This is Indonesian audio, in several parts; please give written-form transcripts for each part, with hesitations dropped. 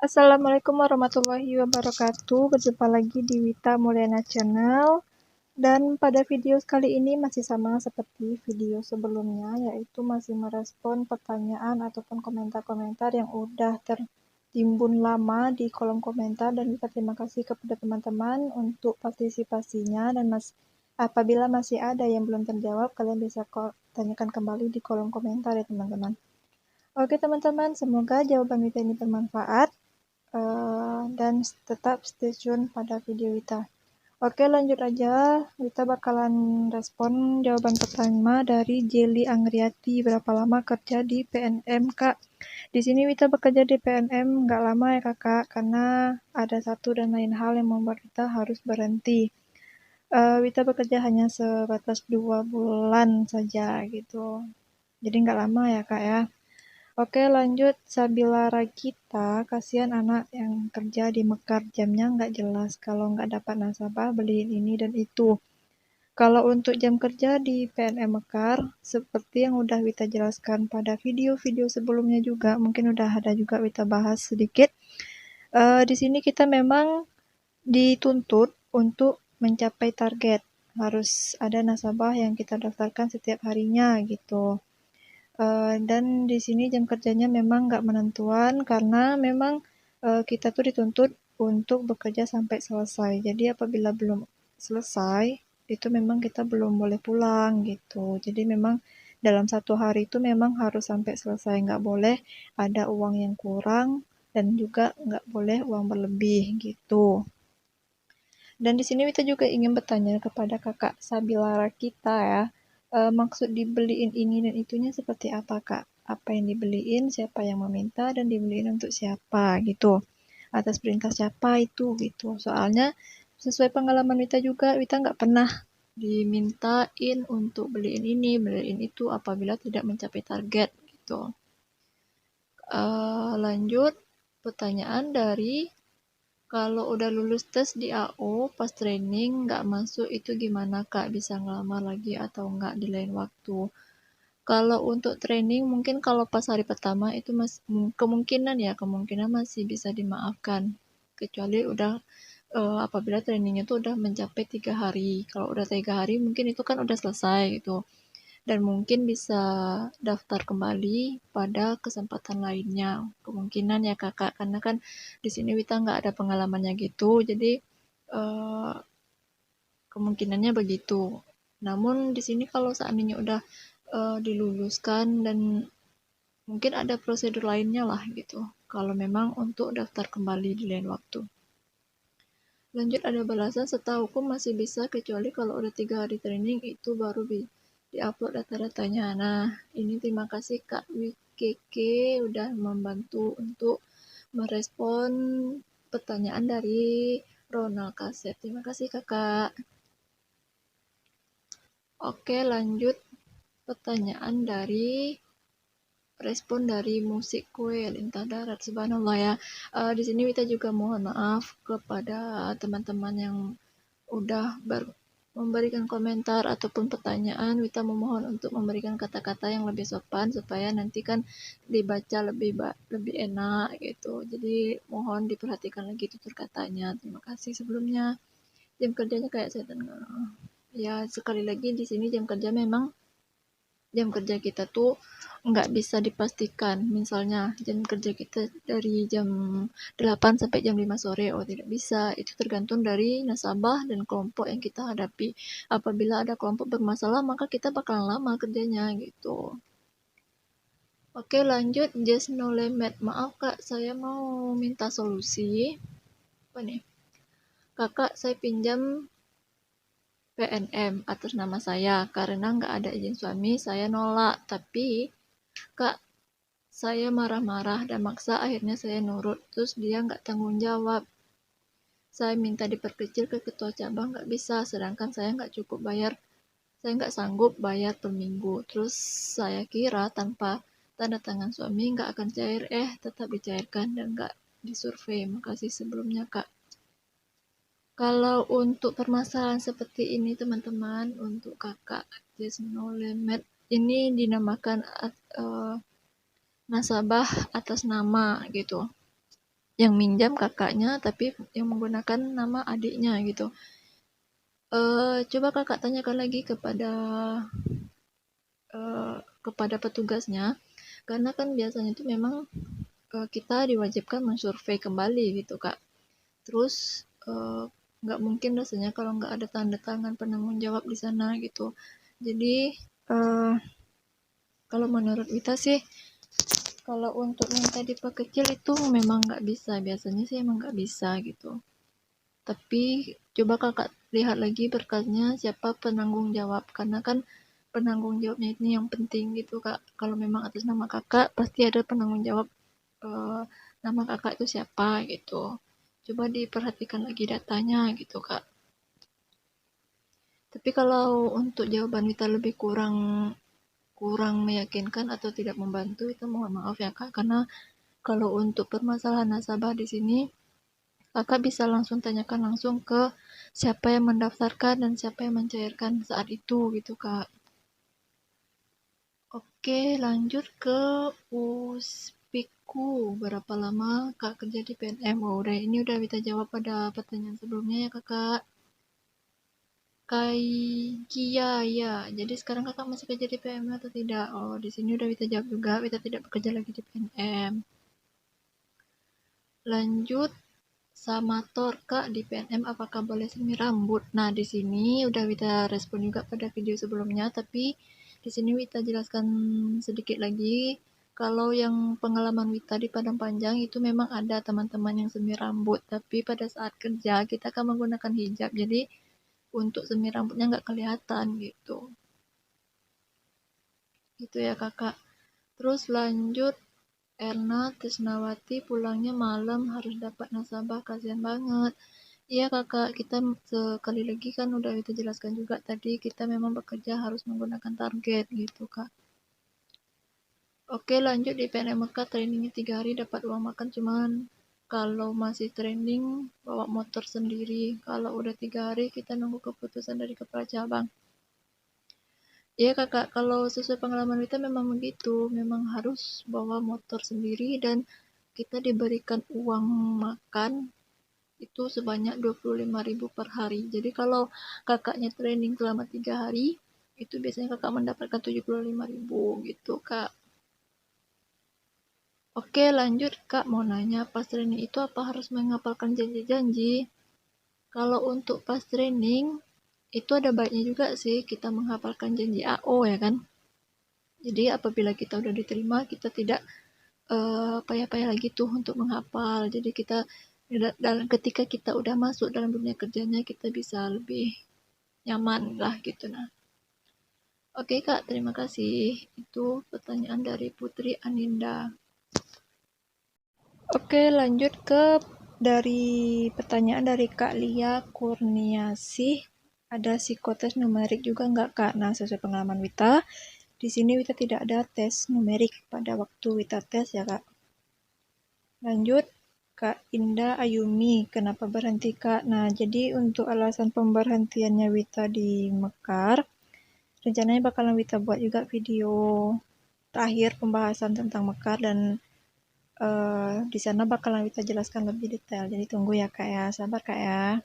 Assalamualaikum warahmatullahi wabarakatuh. Berjumpa lagi di Wita Mulyana Channel. Dan pada video kali ini masih sama seperti video sebelumnya, yaitu masih merespon pertanyaan ataupun komentar-komentar yang udah tertimbun lama di kolom komentar. Dan kita terima kasih kepada teman-teman untuk partisipasinya. Dan apabila masih ada yang belum terjawab, kalian bisa tanyakan kembali di kolom komentar ya teman-teman. Oke teman-teman, semoga jawaban Wita ini bermanfaat. Dan tetap stay tune pada video Wita. Oke, lanjut aja. Wita bakalan respon jawaban pertama dari Jelly Angriati. Berapa lama kerja di PNM, Kak? Di sini Wita bekerja di PNM nggak lama ya, Kakak, karena ada satu dan lain hal yang membuat Wita harus berhenti. Wita bekerja hanya sebatas 2 bulan saja gitu. Jadi nggak lama ya, Kak ya. Oke, lanjut. Sabila Ragita, kasihan anak yang kerja di Mekar, jamnya nggak jelas. Kalau nggak dapat nasabah, beliin ini dan itu. Kalau untuk jam kerja di PNM Mekar, seperti yang udah Wita jelaskan pada video-video sebelumnya juga, mungkin udah ada juga Wita bahas sedikit. Di sini kita memang dituntut untuk mencapai target. Harus ada nasabah yang kita daftarkan setiap harinya gitu. Dan di sini jam kerjanya memang nggak menentuan karena memang kita tuh dituntut untuk bekerja sampai selesai. Jadi apabila belum selesai, itu memang kita belum boleh pulang gitu. Jadi memang dalam satu hari itu memang harus sampai selesai, nggak boleh ada uang yang kurang dan juga nggak boleh uang berlebih gitu. Dan di sini kita juga ingin bertanya kepada kakak Sabilara kita ya, maksud dibeliin ini dan itunya seperti apa kak? Apa yang dibeliin, siapa yang meminta, dan dibeliin untuk siapa gitu? Atas perintah siapa itu gitu? Soalnya sesuai pengalaman Wita juga, Wita nggak pernah dimintain untuk beliin ini, beliin itu apabila tidak mencapai target gitu. Lanjut pertanyaan dari kalau udah lulus tes di AO, pas training nggak masuk itu gimana Kak? Bisa ngelamar lagi atau nggak di lain waktu? Kalau untuk training mungkin kalau pas hari pertama itu kemungkinan masih bisa dimaafkan. Kecuali udah apabila trainingnya itu udah mencapai 3 hari. Kalau udah 3 hari mungkin itu kan udah selesai gitu. Dan mungkin bisa daftar kembali pada kesempatan lainnya. Kemungkinan ya kakak, karena kan di sini Wita nggak ada pengalamannya gitu, jadi eh, kemungkinannya begitu. Namun di sini kalau seandainya udah diluluskan dan mungkin ada prosedur lainnya lah gitu. Kalau memang untuk daftar kembali di lain waktu. Lanjut ada balasan setahuku masih bisa kecuali kalau udah 3 hari training itu baru diupload data-datanya. Nah, ini terima kasih Kak Wikeke udah membantu untuk merespon pertanyaan dari Ronald Kasep. Terima kasih Kakak. Oke, lanjut pertanyaan dari respon dari musik kue lintah darat. Subhanallah ya. Di sini Wita juga mohon maaf kepada teman-teman yang udah memberikan komentar ataupun pertanyaan. Wita memohon untuk memberikan kata-kata yang lebih sopan supaya nanti kan dibaca lebih enak gitu. Jadi mohon diperhatikan lagi tutur katanya. Terima kasih sebelumnya. Jam kerjanya kayak saya ya sekali lagi di sini jam kerja memang jam kerja kita tuh nggak bisa dipastikan. Misalnya jam kerja kita dari jam 8 sampai jam 5 sore. Oh, tidak bisa. Itu tergantung dari nasabah dan kelompok yang kita hadapi. Apabila ada kelompok bermasalah, maka kita bakalan lama kerjanya gitu. Oke, lanjut. Just no limit. Maaf, Kak. Saya mau minta solusi. Apa nih? Kakak, saya pinjam PNM atas nama saya karena nggak ada izin suami. Saya nolak. Tapi, Kak, saya marah-marah dan maksa akhirnya saya nurut, terus dia nggak tanggung jawab. Saya minta diperkecil ke ketua cabang nggak bisa, sedangkan saya nggak sanggup bayar per minggu. Terus saya kira tanpa tanda tangan suami nggak akan cair, tetap dicairkan dan nggak disurvei. Makasih sebelumnya Kak. Kalau untuk permasalahan seperti ini teman-teman, untuk kakak Just No Limit, ini dinamakan nasabah atas nama gitu. yang minjam kakaknya tapi yang menggunakan nama adiknya gitu. Coba kakak tanyakan lagi kepada petugasnya, karena kan biasanya itu memang kita diwajibkan mensurvei kembali gitu kak. Terus nggak mungkin rasanya kalau nggak ada tanda tangan penanggung jawab di sana gitu. Jadi kalau menurut Wita sih, kalau untuk minta diperkecil itu memang nggak bisa, biasanya sih emang nggak bisa gitu. Tapi coba kakak lihat lagi berkasnya siapa penanggung jawab, karena kan penanggung jawabnya ini yang penting gitu kak. Kalau memang atas nama kakak pasti ada penanggung jawab, nama kakak itu siapa gitu. Coba diperhatikan lagi datanya gitu kak. Tapi kalau untuk jawaban kita lebih kurang kurang meyakinkan atau tidak membantu, itu mohon maaf ya kak, karena kalau untuk permasalahan nasabah di sini kakak bisa langsung tanyakan langsung ke siapa yang mendaftarkan dan siapa yang mencairkan saat itu gitu kak. Oke, lanjut ke Uspiku. Berapa lama kak kerja di PNM? Oh, ini udah kita jawab pada pertanyaan sebelumnya ya kakak. Kia, ya. Jadi sekarang kakak masih kerja di PNM atau tidak? Oh, di sini udah kita jawab juga. Kita tidak bekerja lagi di PNM. Lanjut sama Tor kak, di PNM apakah boleh semir rambut? Nah, di sini udah kita respon juga pada video sebelumnya, tapi di sini Wita jelaskan sedikit lagi. Kalau yang pengalaman Wita di Padang Panjang itu memang ada teman-teman yang semir rambut, tapi pada saat kerja kita akan menggunakan hijab, jadi untuk semir rambutnya nggak kelihatan gitu. Gitu ya kakak. Terus lanjut Erna Trisnawati, pulangnya malam harus dapat nasabah, kasihan banget. Iya kakak, kita sekali lagi kan udah kita jelaskan juga tadi, kita memang bekerja harus menggunakan target gitu kak. Oke, lanjut di PNM Mekah, trainingnya 3 hari dapat uang makan, cuman kalau masih training bawa motor sendiri. Kalau udah 3 hari kita nunggu keputusan dari kepala cabang. Iya kakak, kalau sesuai pengalaman kita memang begitu, memang harus bawa motor sendiri dan kita diberikan uang makan itu sebanyak 25.000 per hari. Jadi kalau kakaknya training selama 3 hari, itu biasanya kakak mendapatkan 75.000 gitu kak. Oke, lanjut kak, mau nanya, pas training itu apa harus menghafalkan janji-janji? Kalau untuk pas training itu ada baiknya juga sih kita menghafalkan janji AO ya kan. Jadi apabila kita udah diterima, kita tidak payah-payah lagi tuh untuk menghafal. Jadi kita dalam ketika kita udah masuk dalam dunia kerjanya, kita bisa lebih nyaman lah gitu. Nah, oke kak, terima kasih. Itu pertanyaan dari Putri Aninda. Oke, lanjut ke dari pertanyaan dari Kak Lia Kurniasih. Ada psikotes numerik juga nggak kak? Nah, sesuai pengalaman Wita, di sini Wita tidak ada tes numerik pada waktu Wita tes ya kak. Lanjut Kak Indah Ayumi, kenapa berhenti kak? Nah, jadi untuk alasan pemberhentiannya Wita di Mekar, rencananya bakalan Wita buat juga video terakhir pembahasan tentang Mekar dan di sana bakalan Wita jelaskan lebih detail. Jadi tunggu ya kak ya, sabar kak ya.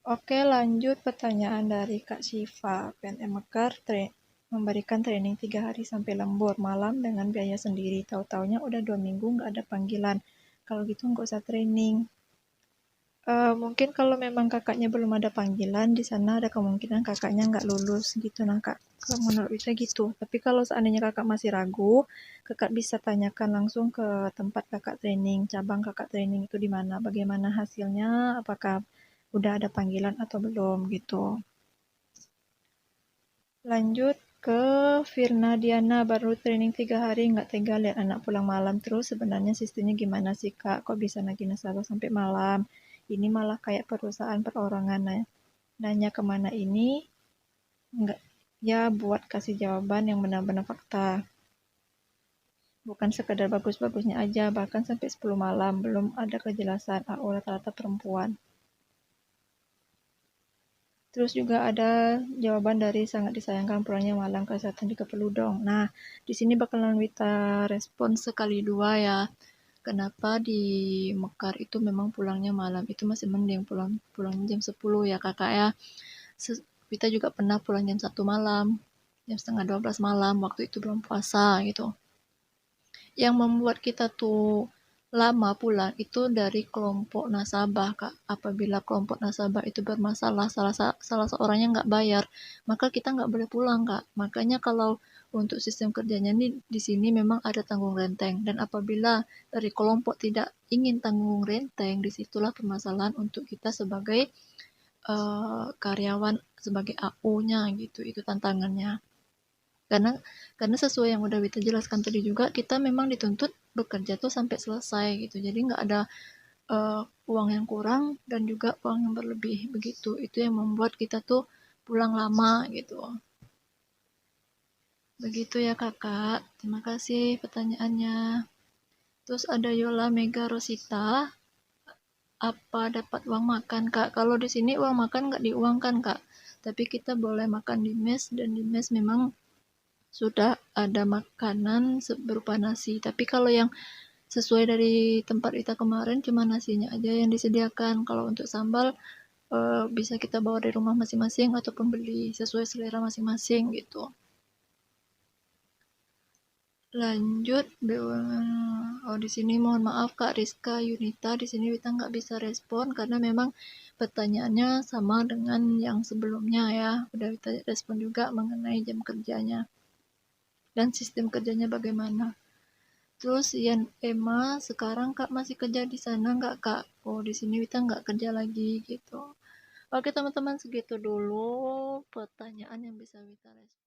Oke, lanjut pertanyaan dari Kak Siva. PNM Mekar memberikan training 3 hari sampai lembur malam dengan biaya sendiri. Tahu-taunya udah 2 minggu nggak ada panggilan. Kalau gitu nggak usah training. Mungkin kalau memang kakaknya belum ada panggilan, di sana ada kemungkinan kakaknya nggak lulus gitu nah kak. Kalau menurut Wita gitu. Tapi kalau seandainya kakak masih ragu, kakak bisa tanyakan langsung ke tempat kakak training, cabang kakak training itu di mana, bagaimana hasilnya, apakah udah ada panggilan atau belum gitu. Lanjut ke Firna Diana, baru training 3 hari nggak tega lihat anak pulang malam terus. Sebenarnya sistemnya gimana sih kak? Kok bisa nagih nasabah sampai malam? Ini malah kayak perusahaan perorangan. Nanya kemana ini? Nggak, ya buat kasih jawaban yang benar-benar fakta. Bukan sekedar bagus-bagusnya aja, bahkan sampai 10 malam belum ada kejelasan. AO rata-rata perempuan. Terus juga ada jawaban dari sangat disayangkan pulangnya malam, kesehatan juga perlu dong. Nah, di sini bakalan Wita respon sekali dua ya. kenapa di Mekar itu memang pulangnya malam, itu masih mending pulang jam 10 ya Kakak ya. Kita juga pernah pulang jam 1 malam, jam setengah 12 malam, waktu itu belum puasa gitu. Yang membuat kita tuh lama pulang itu dari kelompok nasabah, Kak. Apabila kelompok nasabah itu bermasalah, salah seorangnya nggak bayar, maka kita nggak boleh pulang, Kak. Makanya kalau untuk sistem kerjanya ini di sini memang ada tanggung renteng, dan apabila dari kelompok tidak ingin tanggung renteng, disitulah permasalahan untuk kita sebagai karyawan, sebagai AU-nya gitu, itu tantangannya. Karena sesuai yang udah Wita jelaskan tadi juga, kita memang dituntut bekerja tuh sampai selesai gitu. Jadi nggak ada uang yang kurang dan juga uang yang berlebih begitu. Itu yang membuat kita tuh pulang lama gitu. Begitu ya Kakak. Terima kasih pertanyaannya. Terus ada Yola Mega Rosita, apa dapat uang makan Kak? Kalau di sini uang makan nggak diuangkan Kak. Tapi kita boleh makan di mes, dan di mes memang sudah ada makanan berupa nasi. Tapi kalau yang sesuai dari tempat kita kemarin, cuma nasinya aja yang disediakan. Kalau untuk sambal bisa kita bawa dari rumah masing-masing ataupun beli sesuai selera masing-masing gitu. Lanjut, oh di sini mohon maaf Kak Rizka Yunita, di sini kita nggak bisa respon karena memang pertanyaannya sama dengan yang sebelumnya ya. Udah kita respon juga mengenai jam kerjanya dan sistem kerjanya bagaimana. Terus Yan Emma, sekarang Kak masih kerja di sana nggak Kak? Oh di sini kita nggak kerja lagi gitu. Oke teman-teman, segitu dulu pertanyaan yang bisa kita respon.